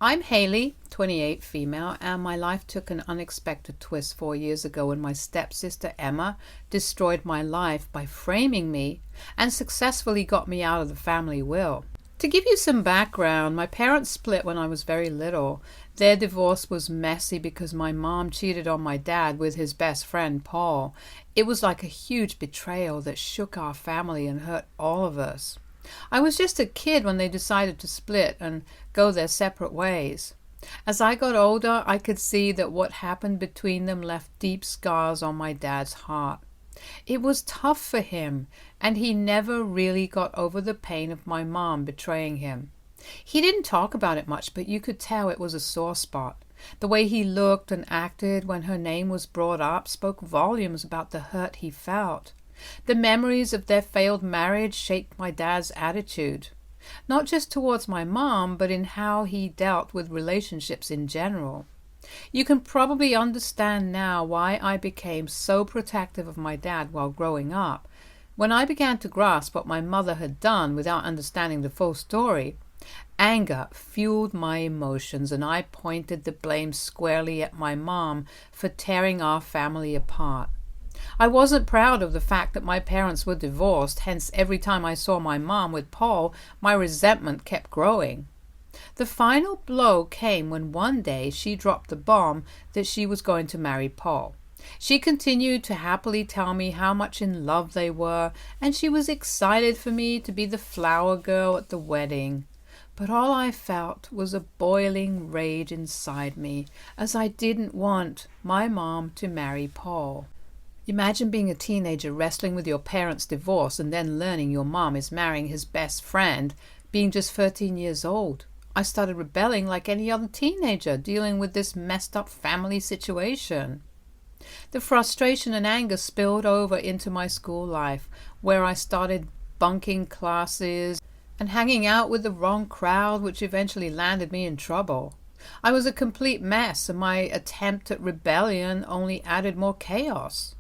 I'm Haley, 28, female, and my life took an unexpected twist 4 years ago when my stepsister Emma destroyed my life by framing me and successfully got me out of the family will. To give you some background, my parents split when I was very little. Their divorce was messy because my mom cheated on my dad with his best friend, Paul. It was like a huge betrayal that shook our family and hurt all of us. I was just a kid when they decided to split and go their separate ways. As I got older, I could see that what happened between them left deep scars on my dad's heart. It was tough for him, and he never really got over the pain of my mom betraying him. He didn't talk about it much, but you could tell it was a sore spot. The way he looked and acted when her name was brought up spoke volumes about the hurt he felt. The memories of their failed marriage shaped my dad's attitude, not just towards my mom, but in how he dealt with relationships in general. You can probably understand now why I became so protective of my dad while growing up. When I began to grasp what my mother had done without understanding the full story, anger fueled my emotions, and I pointed the blame squarely at my mom for tearing our family apart. I wasn't proud of the fact that my parents were divorced, hence every time I saw my mom with Paul, my resentment kept growing. The final blow came when one day she dropped the bomb that she was going to marry Paul. She continued to happily tell me how much in love they were, and she was excited for me to be the flower girl at the wedding. But all I felt was a boiling rage inside me, as I didn't want my mom to marry Paul. Imagine being a teenager wrestling with your parents' divorce and then learning your mom is marrying his best friend, being just 13 years old. I started rebelling like any other teenager, dealing with this messed up family situation. The frustration and anger spilled over into my school life, where I started bunking classes and hanging out with the wrong crowd, which eventually landed me in trouble. I was a complete mess, and my attempt at rebellion only added more chaos.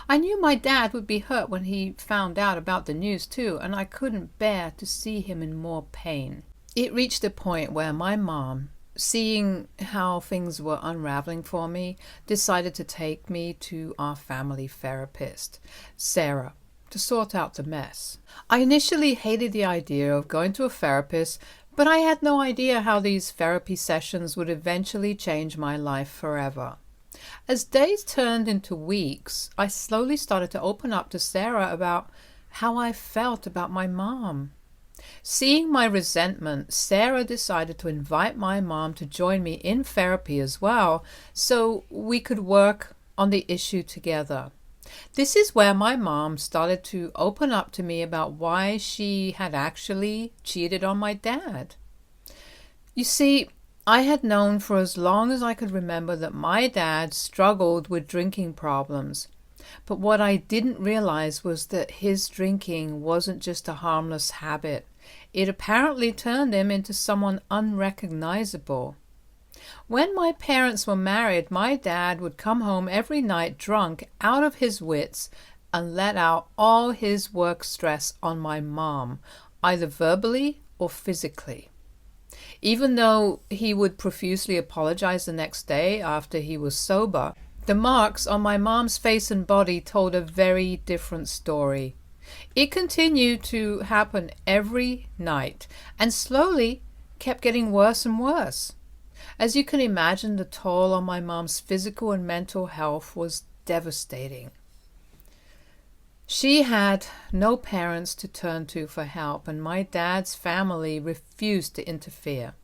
I knew my dad would be hurt when he found out about the news too, and I couldn't bear to see him in more pain. It reached a point where my mom, seeing how things were unraveling for me, decided to take me to our family therapist, Sarah, to sort out the mess. I initially hated the idea of going to a therapist, but I had no idea how these therapy sessions would eventually change my life forever. As days turned into weeks, I slowly started to open up to Sarah about how I felt about my mom. Seeing my resentment, Sarah decided to invite my mom to join me in therapy as well, so we could work on the issue together. This is where my mom started to open up to me about why she had actually cheated on my dad. You see, I had known for as long as I could remember that my dad struggled with drinking problems. But what I didn't realize was that his drinking wasn't just a harmless habit. It apparently turned him into someone unrecognizable. When my parents were married, my dad would come home every night drunk, out of his wits, and let out all his work stress on my mom, either verbally or physically. Even though he would profusely apologize the next day after he was sober, the marks on my mom's face and body told a very different story. It continued to happen every night and slowly kept getting worse and worse. As you can imagine, the toll on my mom's physical and mental health was devastating. She had no parents to turn to for help, and my dad's family refused to interfere.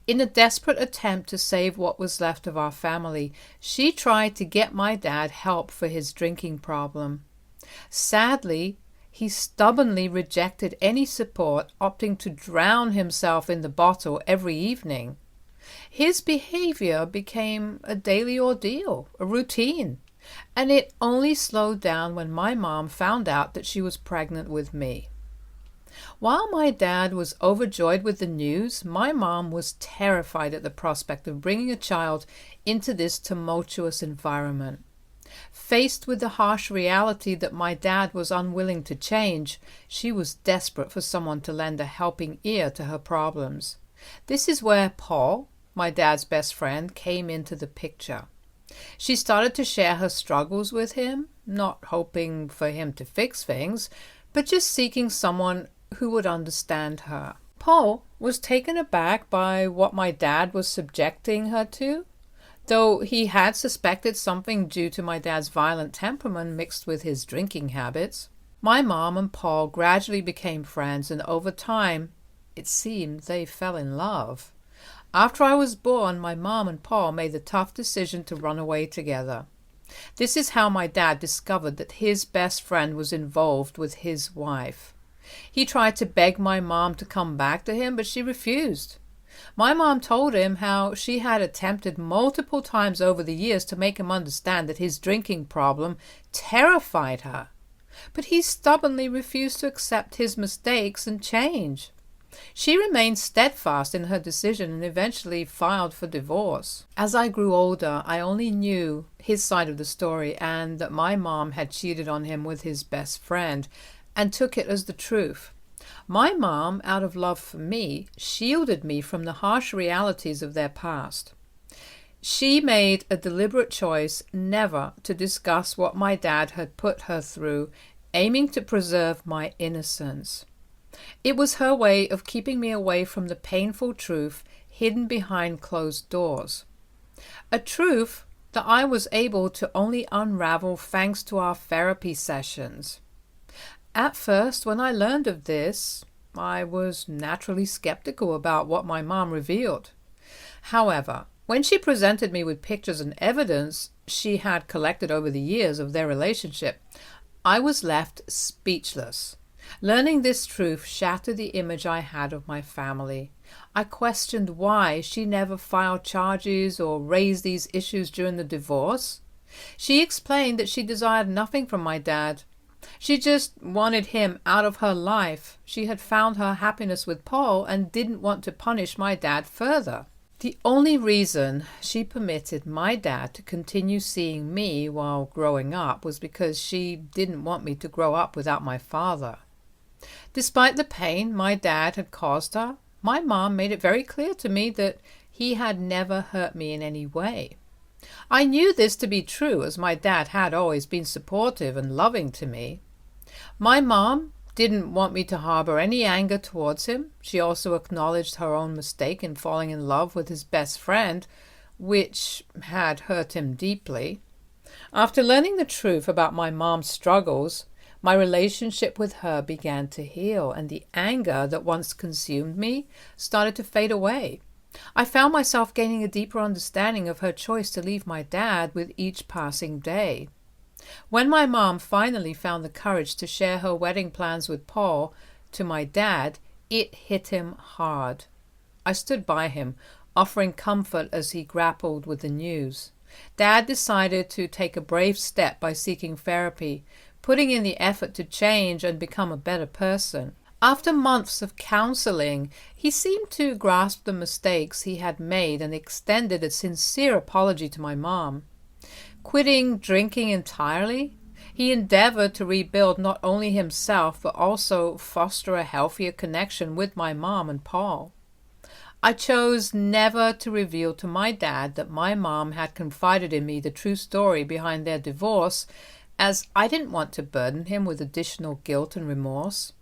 In a desperate attempt to save what was left of our family, she tried to get my dad help for his drinking problem. Sadly, he stubbornly rejected any support, opting to drown himself in the bottle every evening. His behavior became a daily ordeal, a routine, and it only slowed down when my mom found out that she was pregnant with me. While my dad was overjoyed with the news, my mom was terrified at the prospect of bringing a child into this tumultuous environment. Faced with the harsh reality that my dad was unwilling to change, she was desperate for someone to lend a helping ear to her problems. This is where Paul, my dad's best friend, came into the picture. She started to share her struggles with him, not hoping for him to fix things, but just seeking someone who would understand her. Paul was taken aback by what my dad was subjecting her to, though he had suspected something due to my dad's violent temperament mixed with his drinking habits. My mom and Paul gradually became friends, and over time, it seemed they fell in love. After I was born, my mom and Paul made the tough decision to run away together. This is how my dad discovered that his best friend was involved with his wife. He tried to beg my mom to come back to him, but she refused. My mom told him how she had attempted multiple times over the years to make him understand that his drinking problem terrified her, but he stubbornly refused to accept his mistakes and change. She remained steadfast in her decision and eventually filed for divorce. As I grew older, I only knew his side of the story and that my mom had cheated on him with his best friend, and took it as the truth. My mom, out of love for me, shielded me from the harsh realities of their past. She made a deliberate choice never to discuss what my dad had put her through, aiming to preserve my innocence. It was her way of keeping me away from the painful truth hidden behind closed doors. A truth that I was able to only unravel thanks to our therapy sessions. At first, when I learned of this, I was naturally skeptical about what my mom revealed. However, when she presented me with pictures and evidence she had collected over the years of their relationship, I was left speechless. Learning this truth shattered the image I had of my family. I questioned why she never filed charges or raised these issues during the divorce. She explained that she desired nothing from my dad. She just wanted him out of her life. She had found her happiness with Paul and didn't want to punish my dad further. The only reason she permitted my dad to continue seeing me while growing up was because she didn't want me to grow up without my father. Despite the pain my dad had caused her, my mom made it very clear to me that he had never hurt me in any way. I knew this to be true, as my dad had always been supportive and loving to me. My mom didn't want me to harbor any anger towards him. She also acknowledged her own mistake in falling in love with his best friend, which had hurt him deeply. After learning the truth about my mom's struggles, my relationship with her began to heal, and the anger that once consumed me started to fade away. I found myself gaining a deeper understanding of her choice to leave my dad with each passing day. When my mom finally found the courage to share her wedding plans with Paul to my dad, it hit him hard. I stood by him, offering comfort as he grappled with the news. Dad decided to take a brave step by seeking therapy, putting in the effort to change and become a better person. After months of counseling, he seemed to grasp the mistakes he had made and extended a sincere apology to my mom. Quitting drinking entirely, he endeavored to rebuild not only himself but also foster a healthier connection with my mom and Paul. I chose never to reveal to my dad that my mom had confided in me the true story behind their divorce, as I didn't want to burden him with additional guilt and remorse.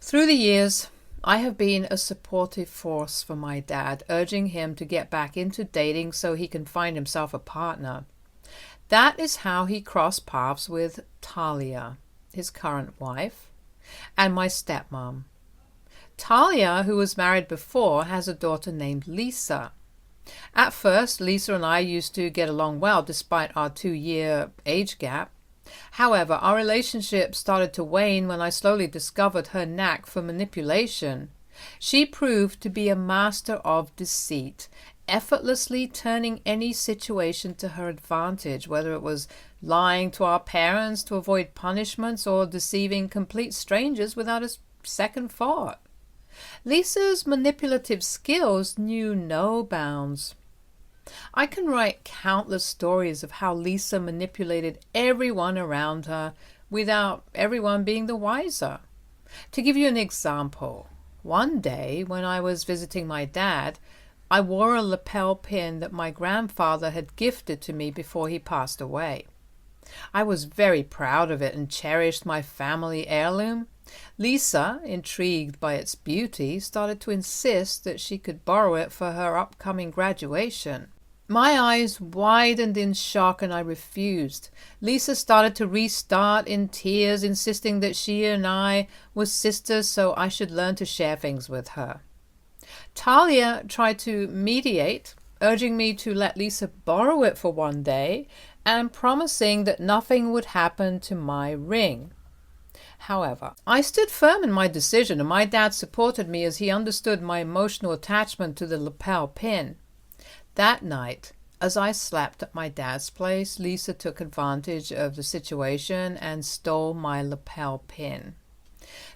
Through the years, I have been a supportive force for my dad, urging him to get back into dating so he can find himself a partner. That is how he crossed paths with Talia, his current wife, and my stepmom. Talia, who was married before, has a daughter named Lisa. At first, Lisa and I used to get along well despite our 2-year age gap. However, our relationship started to wane when I slowly discovered her knack for manipulation. She proved to be a master of deceit, effortlessly turning any situation to her advantage, whether it was lying to our parents to avoid punishments or deceiving complete strangers without a second thought. Lisa's manipulative skills knew no bounds. I can write countless stories of how Lisa manipulated everyone around her without everyone being the wiser. To give you an example, One day, when I was visiting my dad, I wore a lapel pin that my grandfather had gifted to me before he passed away. I was very proud of it and cherished my family heirloom. Lisa, intrigued by its beauty, started to insist that she could borrow it for her upcoming graduation. My eyes widened in shock and I refused. Lisa started to restart in tears, insisting that she and I were sisters, so I should learn to share things with her. Talia tried to mediate, urging me to let Lisa borrow it for one day and promising that nothing would happen to my ring. However, I stood firm in my decision, and my dad supported me as he understood my emotional attachment to the lapel pin. That night, as I slept at my dad's place, Lisa took advantage of the situation and stole my lapel pin.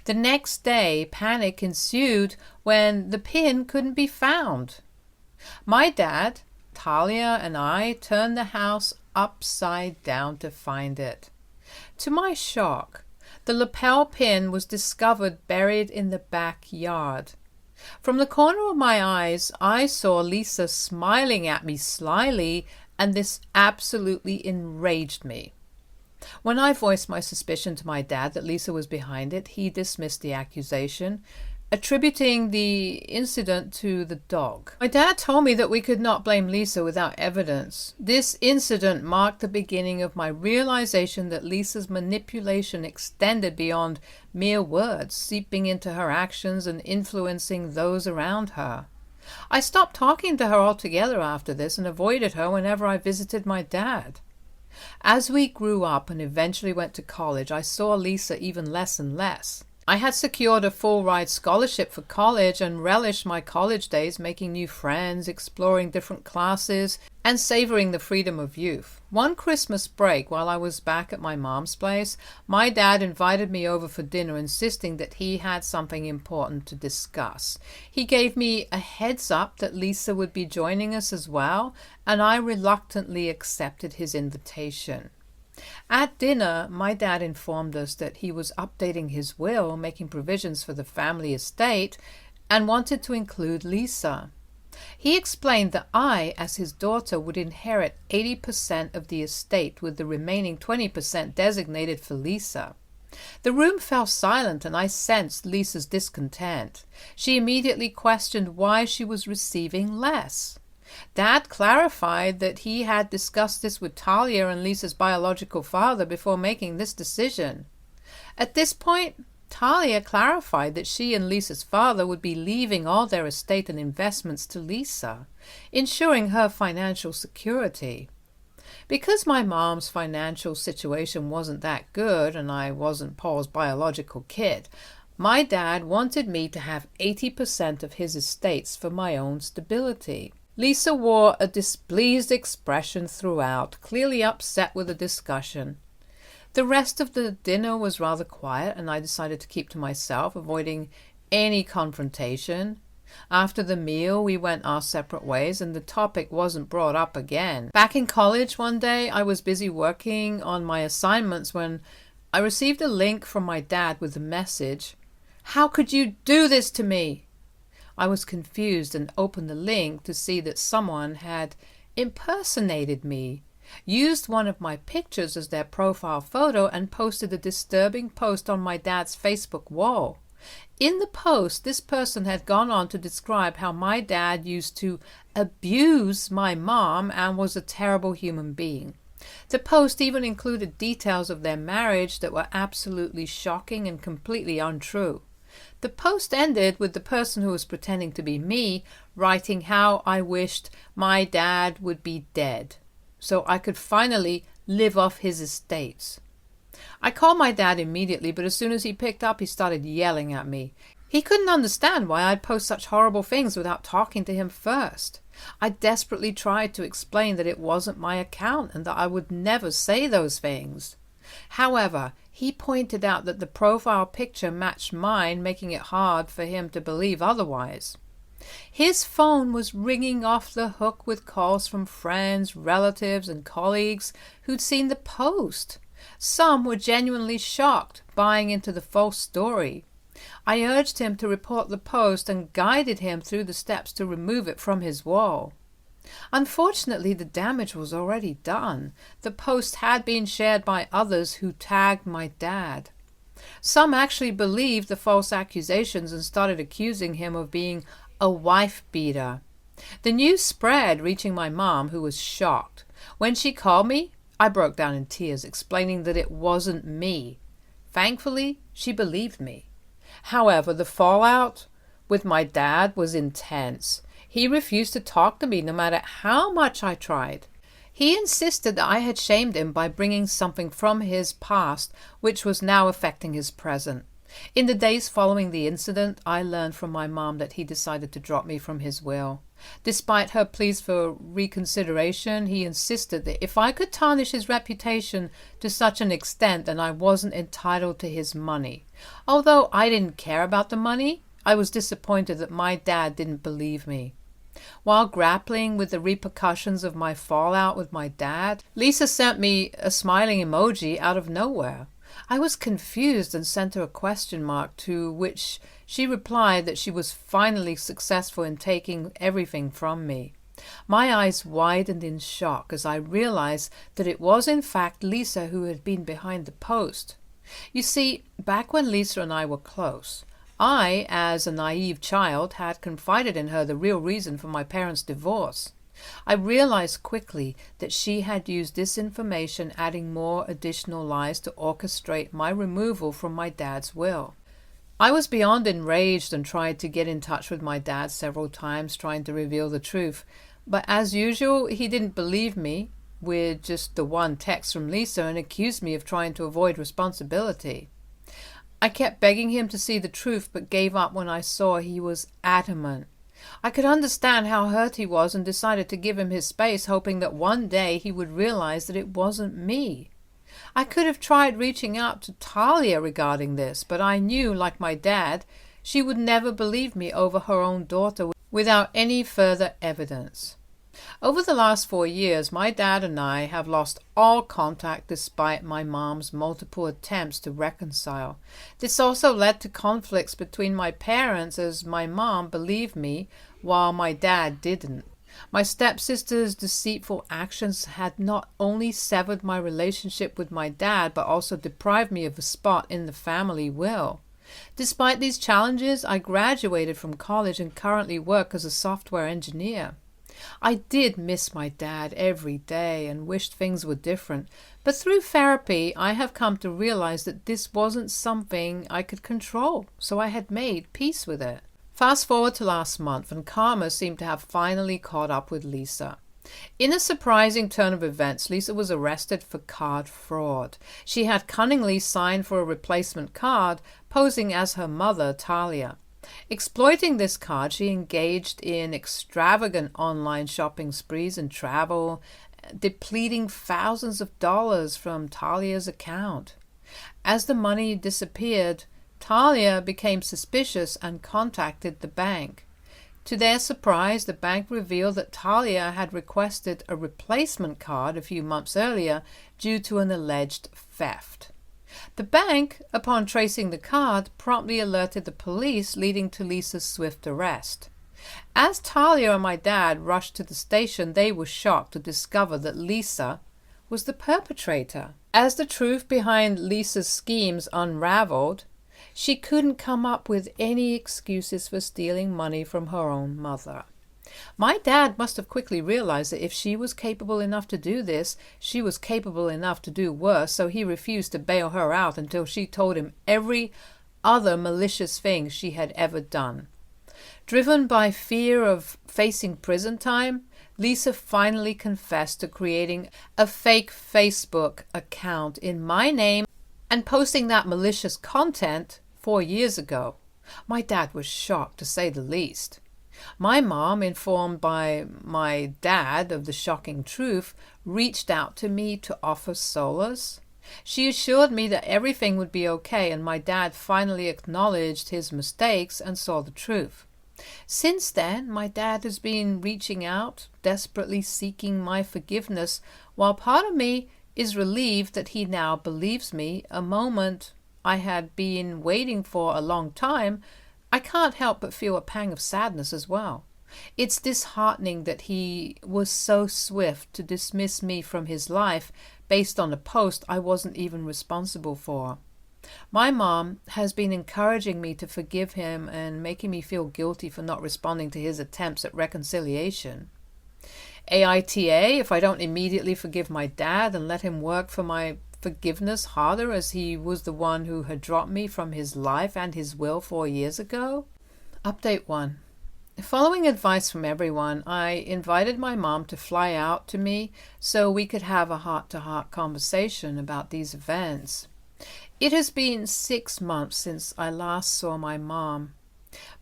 The next day, panic ensued when the pin couldn't be found. My dad, Talia, and I turned the house upside down to find it. To my shock, the lapel pin was discovered buried in the backyard. From the corner of my eyes, I saw Lisa smiling at me slyly, and this absolutely enraged me. When I voiced my suspicion to my dad that Lisa was behind it, he dismissed the accusation, attributing the incident to the dog. My dad told me that we could not blame Lisa without evidence. This incident marked the beginning of my realization that Lisa's manipulation extended beyond mere words, seeping into her actions and influencing those around her. I stopped talking to her altogether after this and avoided her whenever I visited my dad. As we grew up and eventually went to college, I saw Lisa even less and less. I had secured a full-ride scholarship for college and relished my college days making new friends, exploring different classes, and savoring the freedom of youth. One Christmas break, while I was back at my mom's place, my dad invited me over for dinner, insisting that he had something important to discuss. He gave me a heads up that Lisa would be joining us as well, and I reluctantly accepted his invitation. At dinner, my dad informed us that he was updating his will, making provisions for the family estate, and wanted to include Lisa. He explained that I, as his daughter, would inherit 80% of the estate, with the remaining 20% designated for Lisa. The room fell silent, and I sensed Lisa's discontent. She immediately questioned why she was receiving less. Dad clarified that he had discussed this with Talia and Lisa's biological father before making this decision. At this point, Talia clarified that she and Lisa's father would be leaving all their estate and investments to Lisa, ensuring her financial security. Because my mom's financial situation wasn't that good and I wasn't Paul's biological kid, my dad wanted me to have 80% of his estates for my own stability. Lisa wore a displeased expression throughout, clearly upset with the discussion. The rest of the dinner was rather quiet, and I decided to keep to myself, avoiding any confrontation. After the meal, we went our separate ways, and the topic wasn't brought up again. Back in college one day, I was busy working on my assignments when I received a link from my dad with the message, "How could you do this to me?" I was confused and opened the link to see that someone had impersonated me, used one of my pictures as their profile photo, and posted a disturbing post on my dad's Facebook wall. In the post, this person had gone on to describe how my dad used to abuse my mom and was a terrible human being. The post even included details of their marriage that were absolutely shocking and completely untrue. The post ended with the person who was pretending to be me writing how I wished my dad would be dead, so I could finally live off his estates. I called my dad immediately, but as soon as he picked up, he started yelling at me. He couldn't understand why I'd post such horrible things without talking to him first. I desperately tried to explain that it wasn't my account and that I would never say those things. However, he pointed out that the profile picture matched mine, making it hard for him to believe otherwise. His phone was ringing off the hook with calls from friends, relatives, and colleagues who'd seen the post. Some were genuinely shocked, buying into the false story. I urged him to report the post and guided him through the steps to remove it from his wall. Unfortunately, the damage was already done. The post had been shared by others who tagged my dad. Some actually believed the false accusations and started accusing him of being a wife beater. The news spread, reaching my mom, who was shocked. When she called me, I broke down in tears, explaining that it wasn't me. Thankfully, she believed me. However, the fallout with my dad was intense. He refused to talk to me no matter how much I tried. He insisted that I had shamed him by bringing something from his past which was now affecting his present. In the days following the incident, I learned from my mom that he decided to drop me from his will. Despite her pleas for reconsideration, he insisted that if I could tarnish his reputation to such an extent, then I wasn't entitled to his money. Although I didn't care about the money, I was disappointed that my dad didn't believe me. While grappling with the repercussions of my fallout with my dad, Lisa sent me a smiling emoji out of nowhere. I was confused and sent her a question mark, to which she replied that she was finally successful in taking everything from me. My eyes widened in shock as I realized that it was in fact Lisa who had been behind the post. You see, back when Lisa and I were close, I, as a naive child, had confided in her the real reason for my parents' divorce. I realized quickly that she had used this information, adding more additional lies to orchestrate my removal from my dad's will. I was beyond enraged and tried to get in touch with my dad several times, trying to reveal the truth. But as usual, he didn't believe me with just the one text from Lisa and accused me of trying to avoid responsibility. I kept begging him to see the truth, but gave up when I saw he was adamant. I could understand how hurt he was and decided to give him his space, hoping that one day he would realize that it wasn't me. I could have tried reaching out to Talia regarding this, but I knew, like my dad, she would never believe me over her own daughter without any further evidence. Over the last 4 years, my dad and I have lost all contact despite my mom's multiple attempts to reconcile. This also led to conflicts between my parents, as my mom believed me while my dad didn't. My stepsister's deceitful actions had not only severed my relationship with my dad, but also deprived me of a spot in the family will. Despite these challenges, I graduated from college and currently work as a software engineer. I did miss my dad every day and wished things were different, but through therapy I have come to realize that this wasn't something I could control, so I had made peace with it. Fast forward to last month, and karma seemed to have finally caught up with Lisa. In a surprising turn of events, Lisa was arrested for card fraud. She had cunningly signed for a replacement card, posing as her mother, Talia. Exploiting this card, she engaged in extravagant online shopping sprees and travel, depleting thousands of dollars from Talia's account. As the money disappeared, Talia became suspicious and contacted the bank. To their surprise, the bank revealed that Talia had requested a replacement card a few months earlier due to an alleged theft. The bank, upon tracing the card, promptly alerted the police, leading to Lisa's swift arrest. As Talia and my dad rushed to the station, they were shocked to discover that Lisa was the perpetrator. As the truth behind Lisa's schemes unraveled, she couldn't come up with any excuses for stealing money from her own mother. My dad must have quickly realized that if she was capable enough to do this, she was capable enough to do worse, so he refused to bail her out until she told him every other malicious thing she had ever done. Driven by fear of facing prison time, Lisa finally confessed to creating a fake Facebook account in my name and posting that malicious content 4 years ago. My dad was shocked, to say the least. My mom, informed by my dad of the shocking truth, reached out to me to offer solace. She assured me that everything would be okay, and my dad finally acknowledged his mistakes and saw the truth. Since then, my dad has been reaching out, desperately seeking my forgiveness, while part of me is relieved that he now believes me, a moment I had been waiting for a long time, I can't help but feel a pang of sadness as well. It's disheartening that he was so swift to dismiss me from his life based on a post I wasn't even responsible for. My mom has been encouraging me to forgive him and making me feel guilty for not responding to his attempts at reconciliation. AITA, if I don't immediately forgive my dad and let him work for my forgiveness harder, as he was the one who had dropped me from his life and his will 4 years ago. Update 1. Following advice from everyone, I invited my mom to fly out to me so we could have a heart-to-heart conversation about these events. It has been 6 months since I last saw my mom,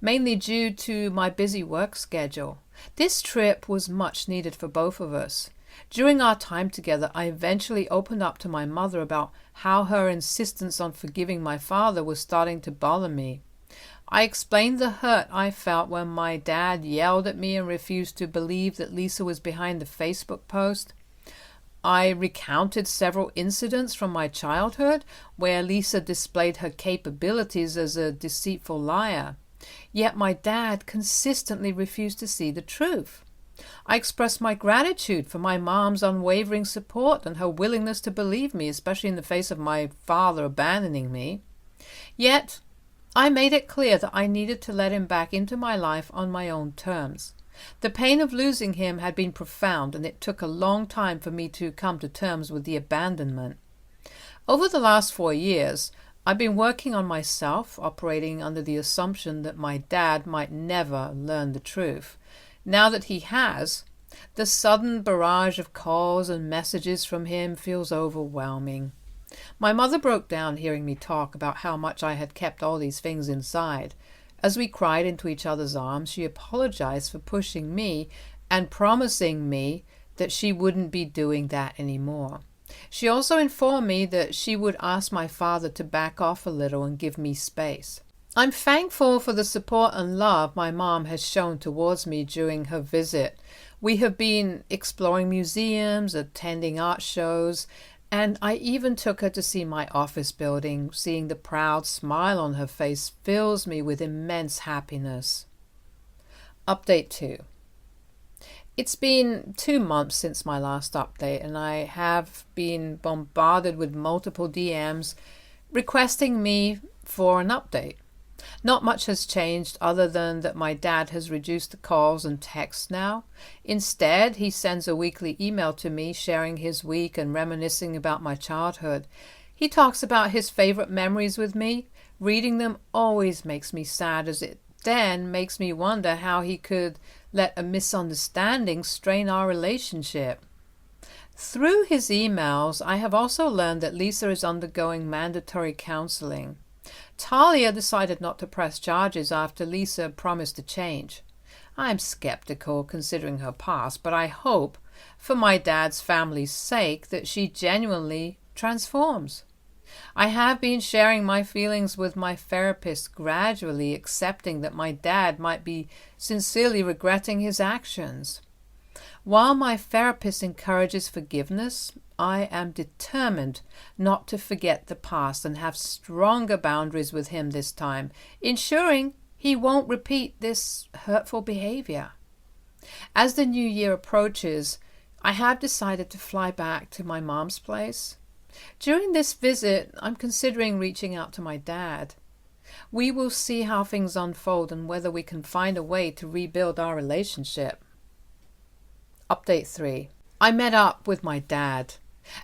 mainly due to my busy work schedule. This trip was much needed for both of us. During our time together, I eventually opened up to my mother about how her insistence on forgiving my father was starting to bother me. I explained the hurt I felt when my dad yelled at me and refused to believe that Lisa was behind the Facebook post. I recounted several incidents from my childhood where Lisa displayed her capabilities as a deceitful liar. Yet my dad consistently refused to see the truth. I expressed my gratitude for my mom's unwavering support and her willingness to believe me, especially in the face of my father abandoning me. Yet, I made it clear that I needed to let him back into my life on my own terms. The pain of losing him had been profound, and it took a long time for me to come to terms with the abandonment. Over the last 4 years, I've been working on myself, operating under the assumption that my dad might never learn the truth. Now that he has, the sudden barrage of calls and messages from him feels overwhelming. My mother broke down hearing me talk about how much I had kept all these things inside. As we cried into each other's arms, she apologized for pushing me and promising me that she wouldn't be doing that anymore. She also informed me that she would ask my father to back off a little and give me space. I'm thankful for the support and love my mom has shown towards me during her visit. We have been exploring museums, attending art shows, and I even took her to see my office building. Seeing the proud smile on her face fills me with immense happiness. Update 2. It's been 2 months since my last update, and I have been bombarded with multiple DMs requesting me for an update. Not much has changed other than that my dad has reduced the calls and texts now. Instead, he sends a weekly email to me sharing his week and reminiscing about my childhood. He talks about his favorite memories with me. Reading them always makes me sad, as it then makes me wonder how he could let a misunderstanding strain our relationship. Through his emails, I have also learned that Lisa is undergoing mandatory counseling. Talia decided not to press charges after Lisa promised to change. I'm skeptical considering her past, but I hope, for my dad's family's sake, that she genuinely transforms. I have been sharing my feelings with my therapist, gradually accepting that my dad might be sincerely regretting his actions. While my therapist encourages forgiveness, I am determined not to forget the past and have stronger boundaries with him this time, ensuring he won't repeat this hurtful behavior. As the new year approaches, I have decided to fly back to my mom's place. During this visit, I'm considering reaching out to my dad. We will see how things unfold and whether we can find a way to rebuild our relationship. Update 3. I met up with my dad.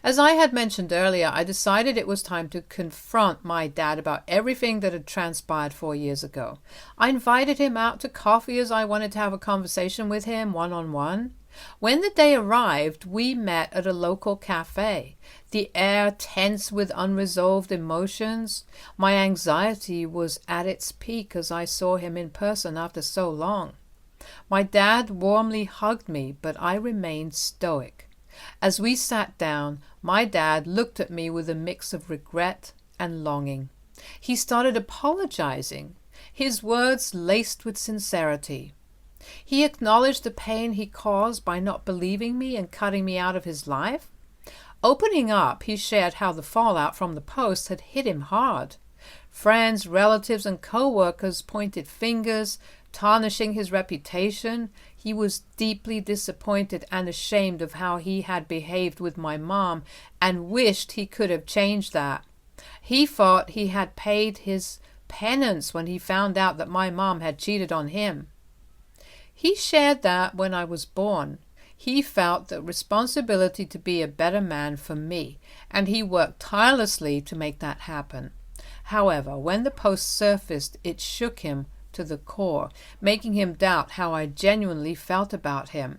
As I had mentioned earlier, I decided it was time to confront my dad about everything that had transpired 4 years ago. I invited him out to coffee as I wanted to have a conversation with him one-on-one. When the day arrived, we met at a local cafe, the air tense with unresolved emotions. My anxiety was at its peak as I saw him in person after so long. My dad warmly hugged me, but I remained stoic. As we sat down, my dad looked at me with a mix of regret and longing. He started apologizing, his words laced with sincerity. He acknowledged the pain he caused by not believing me and cutting me out of his life. Opening up, he shared how the fallout from the post had hit him hard. Friends, relatives, and co-workers pointed fingers, tarnishing his reputation. He was deeply disappointed and ashamed of how he had behaved with my mom and wished he could have changed that. He thought he had paid his penance when he found out that my mom had cheated on him. He shared that when I was born, he felt the responsibility to be a better man for me, and he worked tirelessly to make that happen. However, when the post surfaced, it shook him to the core, making him doubt how I genuinely felt about him.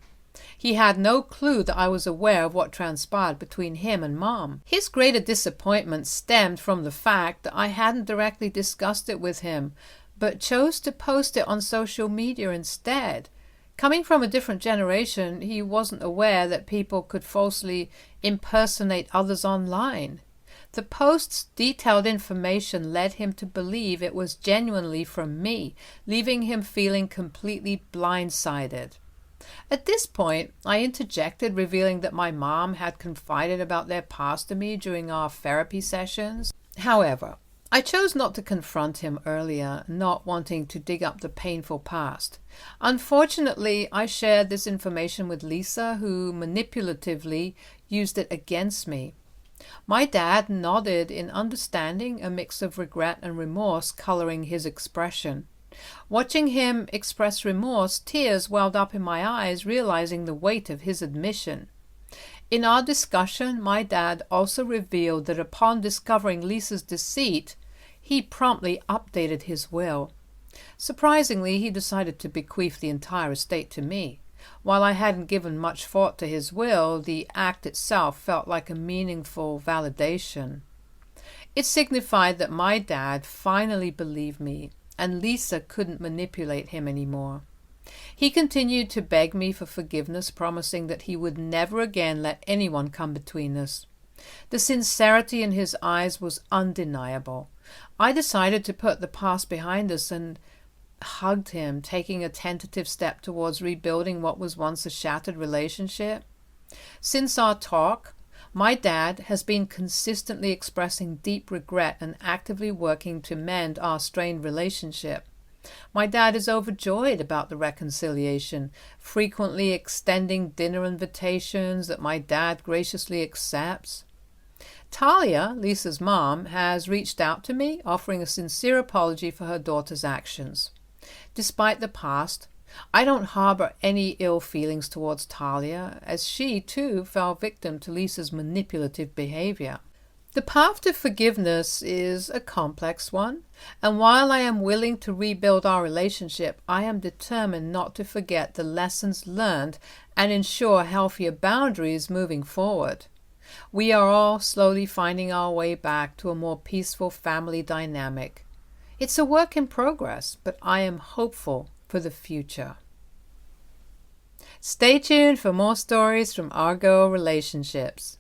He had no clue that I was aware of what transpired between him and Mom. His greater disappointment stemmed from the fact that I hadn't directly discussed it with him, but chose to post it on social media instead. Coming from a different generation, he wasn't aware that people could falsely impersonate others online. The post's detailed information led him to believe it was genuinely from me, leaving him feeling completely blindsided. At this point, I interjected, revealing that my mom had confided about their past to me during our therapy sessions. However, I chose not to confront him earlier, not wanting to dig up the painful past. Unfortunately, I shared this information with Lisa, who manipulatively used it against me. My dad nodded in understanding, a mix of regret and remorse coloring his expression. Watching him express remorse, tears welled up in my eyes, realizing the weight of his admission. In our discussion, my dad also revealed that upon discovering Lisa's deceit, he promptly updated his will. Surprisingly, he decided to bequeath the entire estate to me. While I hadn't given much thought to his will, the act itself felt like a meaningful validation. It signified that my dad finally believed me, and Lisa couldn't manipulate him anymore. He continued to beg me for forgiveness, promising that he would never again let anyone come between us. The sincerity in his eyes was undeniable. I decided to put the past behind us and hugged him, taking a tentative step towards rebuilding what was once a shattered relationship. Since our talk, my dad has been consistently expressing deep regret and actively working to mend our strained relationship. My dad is overjoyed about the reconciliation, frequently extending dinner invitations that my dad graciously accepts. Talia, Lisa's mom, has reached out to me, offering a sincere apology for her daughter's actions. Despite the past, I don't harbor any ill feelings towards Talia, as she, too, fell victim to Lisa's manipulative behavior. The path to forgiveness is a complex one, and while I am willing to rebuild our relationship, I am determined not to forget the lessons learned and ensure healthier boundaries moving forward. We are all slowly finding our way back to a more peaceful family dynamic. It's a work in progress, but I am hopeful for the future. Stay tuned for more stories from our girl relationships.